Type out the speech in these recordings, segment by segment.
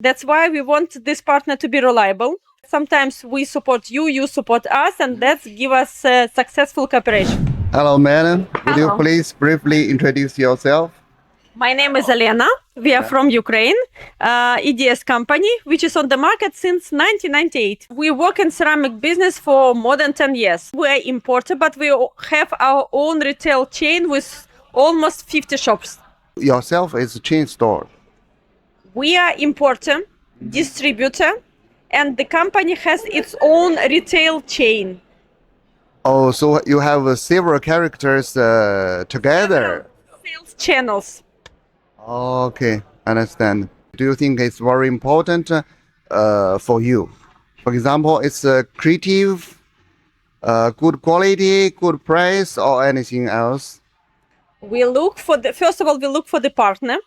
That's why we want this partner to be reliable. Sometimes we support you, you support us, and that's give us successful cooperation. Hello, madam. Would you Hello. please briefly introduce yourself? My name is Elena. We are from Ukraine, EDS company, which is on the market since 1998. We work in ceramic business for more than 10 years. We are importer, but we have our own retail chain with almost 50 shops. Yourself is a chain store. We are importer, distributor, and the company has its own retail chain. Oh, so you have several characters together. Sales channels. Okay, understand. Do you think it's very important for you? For example, it's creative, good quality, good price, or anything else? We look for first of all, we look for the partner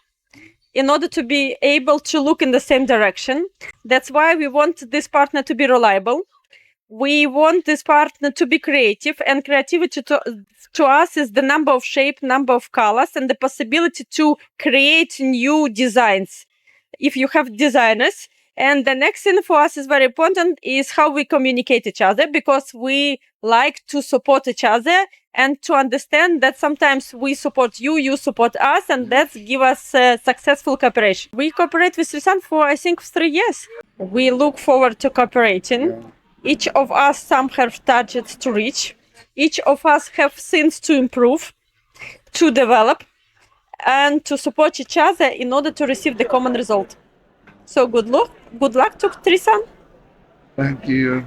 in order to be able to look in the same direction. That's why we want this partner to be reliable. We want this partner to be creative, and creativity to us is the number of shape, number of colors, and the possibility to create new designs if you have designers. And the next thing for us is very important is how we communicate each other, because we like to support each other and to understand that sometimes we support you, you support us, and that's give us successful cooperation. We cooperate with Tresun for, I think, 3 years. We look forward to cooperating. Each of us, some have targets to reach. Each of us have things to improve, to develop, and to support each other in order to receive the common result. So good luck to Tresun. Thank you.